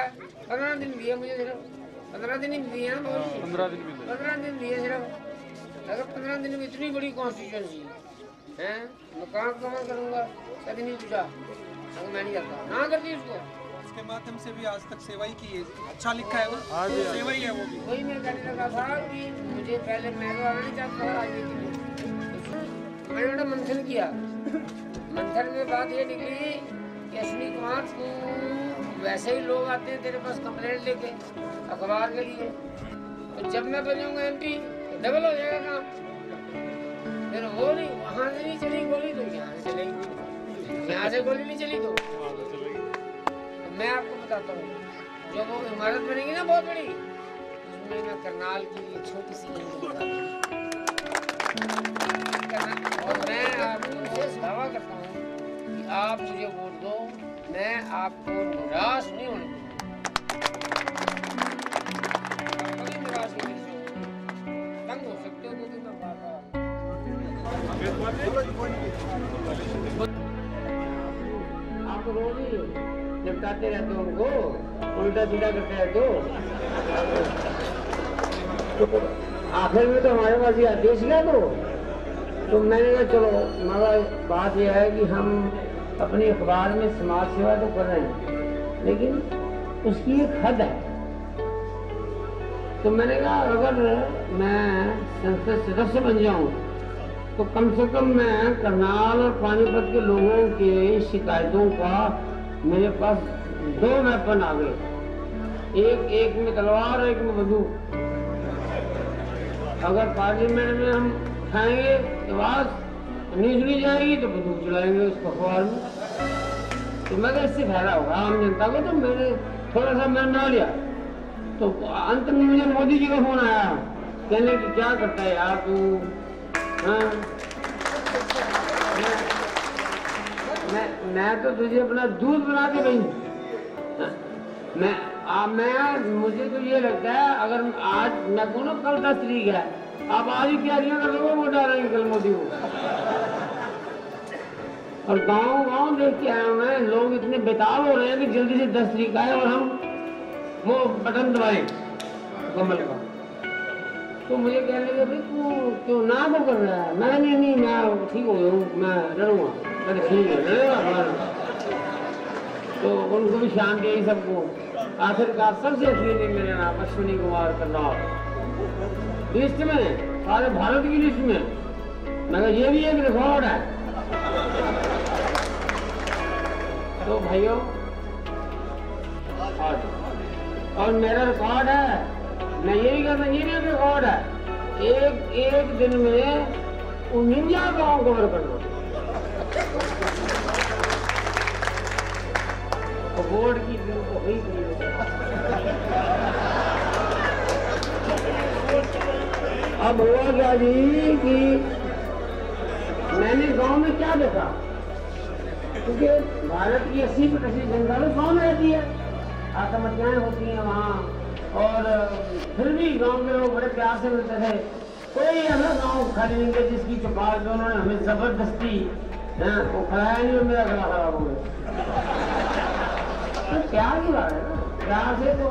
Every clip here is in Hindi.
है? 15 दिन दिए मुझे सिर्फ, 15 दिन ही दिए ना, 15 दिन दिए सिर्फ। अगर 15 दिन में इतनी बड़ी कॉन्स्टिट्यूंसी है, मैं कहाँ कवर करूँगा? कभी नहीं पूछा, अगर मैं नहीं जाता ना करती उसको। इसके माध्यम से भी आज तक सेवा ही की है, अच्छा लिखा है वो, सेवा ही है वो भी। वही मैं कहने लगा था कि मुझे पहले मैं तो आना नहीं चाहता था राजनीति में, मैंने बड़ा मंथन किया। मंथन में बात ये निकली कि अश्विनी कुमार तू वैसे ही लोग आते हैं तेरे पास कंप्लेंट लेके अखबार के लिए, तो जब मैं बनूंगा MP डबल हो जाएगा काम। फिर वो नहीं, वहाँ से नहीं चली गोली तो यहाँ से चलेगी, यहाँ से गोली नहीं चली तो मैं आपको बताता हूँ, जो वो इमारत बनेगी ना बहुत बड़ी, उसमें मैं करनाल की छोटी सी और मैं आपको दावा करता हूँ कि आप मुझे वोट दो, मैं आपको निराश नहीं होने दूँगा। कभी निराश नहीं होने दूँगा। तंग हो सकते हो क्योंकि मैं बार-बार आप रोज ही निपटाते रहते हो उनको, उल्टा सीधा करते रहते हो। आखिर में तो हमारे पास ये आदेश ना तो मैंने कहा चलो, हमारा बात यह है कि हम अपनी अखबार में समाज सेवा तो कर रहे हैं, लेकिन उसकी एक हद है। तो मैंने कहा अगर मैं संसद सदस्य बन जाऊं तो कम से कम मैं करनाल और पानीपत के लोगों के शिकायतों का, मेरे पास 2 वेपन आ गए, एक में तलवार एक में बंदूक। अगर पार्लियामेंट में हम उठाएंगे आवाज नहीं सुनी जाएगी तो बंदूक चलाएंगे उस अखबार में, तो मैं इससे फायदा होगा आम जनता को। तो मैंने थोड़ा सा मैंने ना लिया, तो अंत में मुझे मोदी जी का फोन आया कहने की क्या करता है यार तू, हाँ मैं तो तुझे अपना दूध बना के गई। मुझे तो ये लगता है अगर आज मैं कहूँ ना कल 10 तारीख है, आप आज ही तैयारियां कर लो, वोट डालेंगे कल मोदी को। और गांव देख के आया मैं, लोग इतने बेताब हो रहे हैं कि जल्दी से 10 तारीख आए और हम वो बटन दबाएं कमल का। तो मुझे कहने लगे भाई तू क्यों ना वो कर रहा है? मैं नहीं मैं ठीक हो गया हूँ, मैं लड़ूंगा। ठीक है लड़ेगा। तो उनको भी शांति यही सबको। आखिरकार सबसे अखिर मेरा नाम अश्विनी कुमार करनाल लिस्ट में, सारे भारत की लिस्ट में, मगर ये भी एक रिकॉर्ड है। तो भाइयों और मेरा रिकॉर्ड है, मैं यही कहता हूँ, ये भी एक रिकॉर्ड है, एक दिन में 49 गाँव कवर करना। बोर्ड की अब हुआ क्या जी कि मैंने गांव में क्या देखा, क्योंकि भारत की 80% जनता तो गांव में रहती है, आत्महत्याएं होती हैं वहाँ, और फिर भी गांव के लोग बड़े प्यार से मिलते थे। कोई ऐसा गांव खाली नहीं है जिसकी चौपाल पे उन्होंने हमें जबरदस्ती वो खड़ाया नहीं और मेरा गला खराब हो गया। तो प्यार की बात है ना, प्यार से तो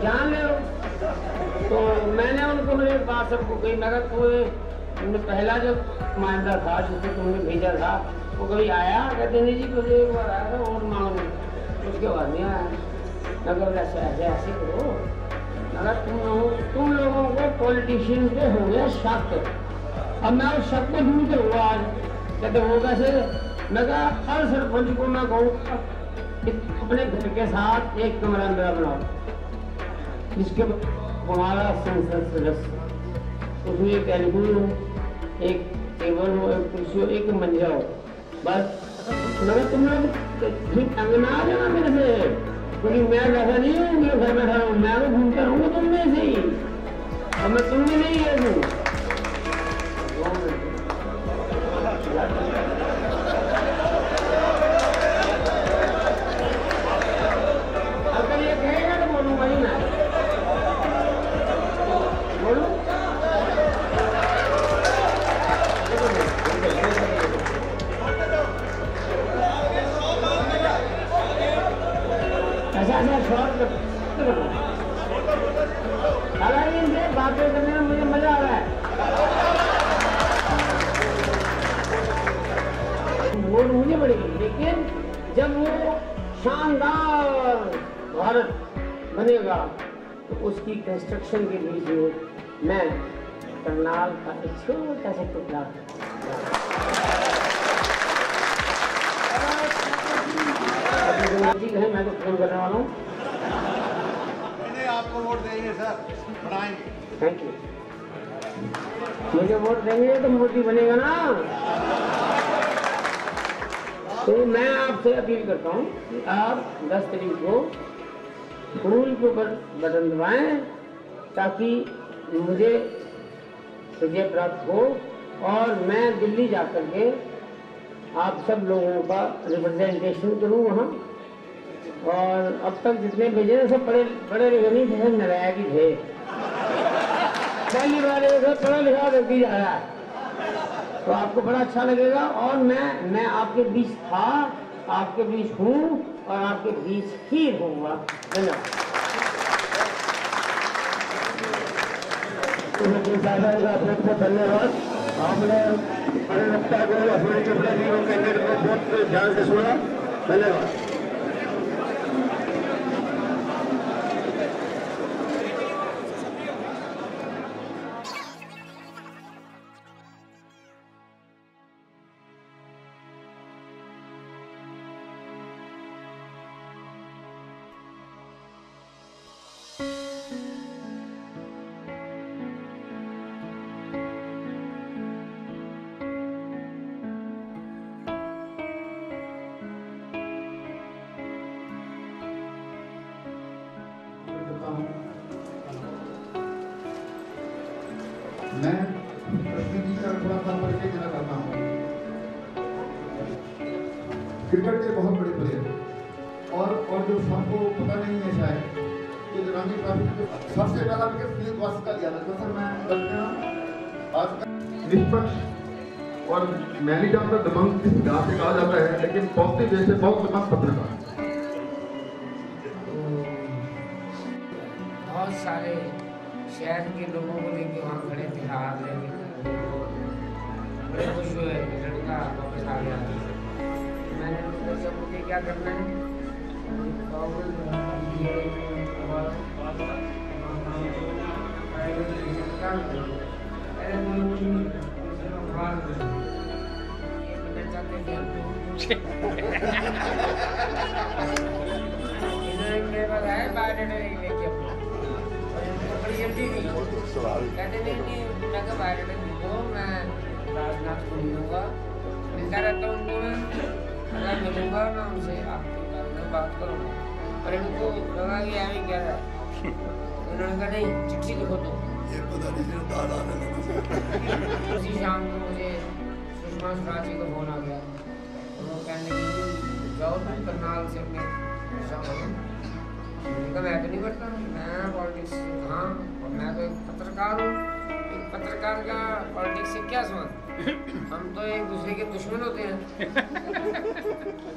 जान ले लो। तो मैंने उनको मेरे बात सबको कही, मगर तुमने पहला जो मामला था जिसको तुमने भेजा था वो कभी आया? कहते नहीं जी मुझे एक बार आया था वोट मांगने, उसके बाद नहीं आया। मगर ऐसे करो, अगर तुम लोगों को पॉलिटिशियन पे हो गया शक, अब मैं उस शक को दूर करूँगा आज। कहते वो कैसे? मैं कहा हर सरपंच को मैं कहूँ अपने घर के साथ एक कमरा मेरा बनाओ, जिसके हमारा संसद सदस्य, उसमें एक टेलीफोन हो, एक टेबल हो, एक कुर्सी हो, एक मंजा हो, बस। मगर तुम लोग तंग ना आ जाना मेरे से, क्योंकि मैं ऐसा नहीं हूँ घर बैठा रहूँ, मैं तो घूमता रहूँगा तुम में से ही, और मैं तुम में नहीं गया हूँ। ऐसा शॉर्ट मस्त करो। हालांकि इनसे बातें करने में मुझे मजा आ रहा है। वोट मुझे पड़ेगी, लेकिन जब वो शानदार भारत बनेगा तो उसकी कंस्ट्रक्शन के बीच में मैं करनाल का एक छोटा सा टुकड़ा है, मैं तो फोन करने वाला हूँ। आपको वोट देंगे सर, बढ़ाएंगे। Thank you. मुझे वोट देंगे तो मोदी बनेगा ना। तो मैं आपसे अपील करता हूँ कि आप 10 तारीख को फूल के ऊपर बटन दबाएं ताकि मुझे विजय प्राप्त हो और मैं दिल्ली जाकर के आप सब लोगों का रिप्रेजेंटेशन करूँ वहाँ। और अब तक जितने भेजे ना सब बड़े लिखे नहीं थे, सब नारायण ही थे। पहली बार ये सब पढ़ा लिखा व्यक्ति जा रहा है तो आपको बड़ा अच्छा लगेगा। और मैं आपके बीच था, आपके बीच हूँ और आपके बीच ही रहूँगा। धन्यवाद। धन्यवाद। आपने अधिवक्ता को अपने कैंडिडेट को बहुत ध्यान से सुना। धन्यवाद। मैं कृष्ण जी का थोड़ा सा परिचय देना चाहता हूँ। क्रिकेट के बहुत बड़े प्लेयर और जो सबको पता नहीं है शायद तो रणजी ट्रॉफी सबसे पहला विकेट सुनील गावस्कर का लिया था। तो सर मैं आज का निष्पक्ष और मैं नहीं जानता दबंग किस प्रकार से कहा जाता है, लेकिन पॉजिटिव वे से बहुत दबंग पत्रकार। बहुत सारे शहर के लोगों को लेके वहाँ खड़े थे, हाथ लेके बड़े खुश हुए कि लड़का वापस आ गया। मैंने सोचा मुझे क्या करना है, मेरे पास है बायोडाटा लेके बड़ी जल्दी थी। कहते नहीं मैं कब बायोडाटा लिखो, मैं राजनाथ को मिलूंगा, मिलता रहता हूँ उनको। मैं अगर मिलूंगा मैं उनसे आपके बारे में बात करूँगा। और इनको लगा कि यह क्या है, उन्होंने कहा नहीं चिट्ठी लिखो तो। उसी शाम को मुझे सुषमा स्वराज जी का फोन आ गया। वो कहने लगी जाओ तुम करनाल से मैं तो नहीं करता, मैं पॉलिटिक्स हाँ, और मैं तो एक पत्रकार हूँ। एक पत्रकार का पॉलिटिक्स से क्या संबंध, हम तो एक दूसरे के दुश्मन होते हैं।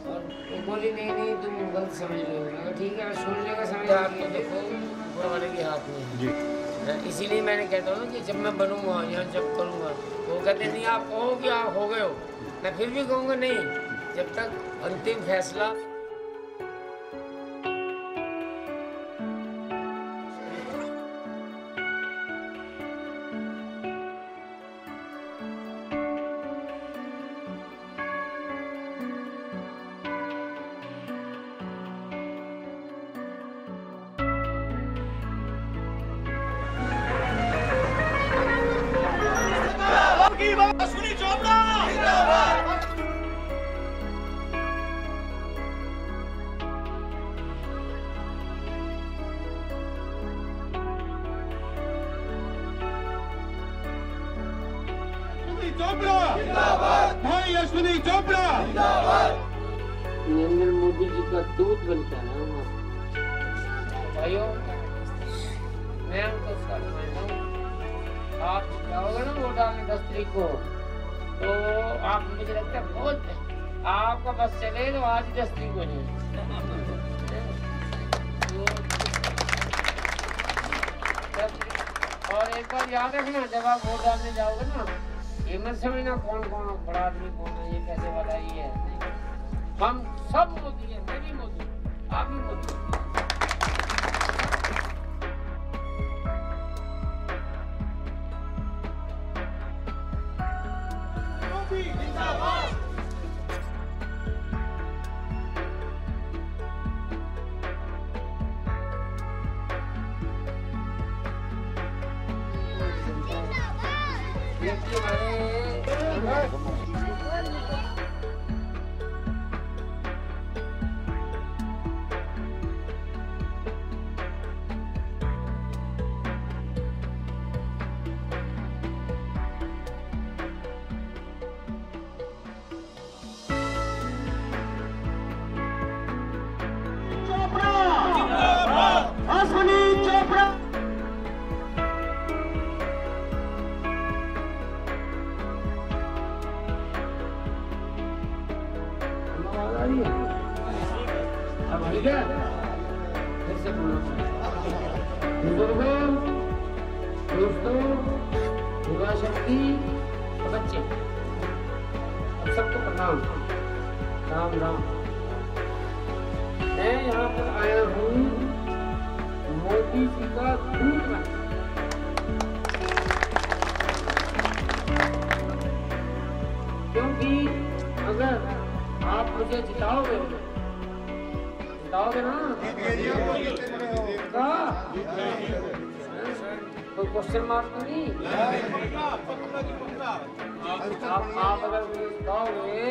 और वो बोली नहीं तुम गलत समझ रहे हो। ठीक है, सुनने का समय आपको देखो ऊपर वाले के हाथ में। इसीलिए मैंने कहता हूँ कि जब मैं बनूंगा या जब करूँगा वो कहते नहीं आप कहो कि आप हो गए हो, मैं फिर भी कहूँगा नहीं जब तक अंतिम फैसला। अश्विनी चोपड़ा जिंदाबाद। चोपड़ा जिंदाबाद। भाई अश्विनी चोपड़ा जिंदाबाद। नरेंद्र मोदी जी का दूत बनता है भाइयों। मैं उनको समझता हूँ, आप जाओगे ना वोट डालने 10 तारीख को, तो आप मुझे लगता है बहुत आपका बस चले तो आज ही 10 तारीख को नहीं। और एक बार याद रखना, जब आप वोट डालने जाओगे ना, ये मत समझना कौन कौन बड़ा आदमी कौन है, ये पैसे वाला ये है, नहीं। हम सब मोदी है, मैं भी मोदी, आप भी मोदी। अश्विनी चोपड़ा अब ठीक है, फिर से बोलो। बुजुर्गों, दोस्तों, युवा शक्ति और बच्चे, अब सबको प्रणाम, राम राम। मैं यहाँ पर आया हूँ मोदी जी का दूत बन, क्योंकि अगर आप मुझे जिताओगे ना, कोई क्वेश्चन मार्क तो नहीं? आप अगर मुझे जिताओगे,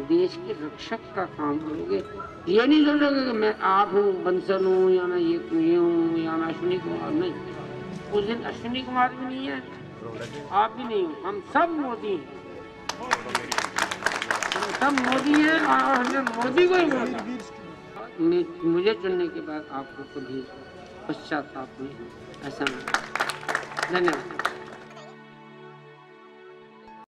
देश के रक्षक का काम करोगे। ये नहीं सोचोगे कि मैं आप हूँ, बंसल हूँ, या मैं ये हूँ, या मैं अश्विनी कुमार, नहीं। उस दिन अश्विनी कुमार भी नहीं है, आप भी नहीं हो, हम सब मोदी हैं, हम सब मोदी हैं और हमने मोदी को ही वोट। मुझे चुनने के बाद आपको कभी पश्चाताप नहीं, ऐसा नहीं। धन्यवाद।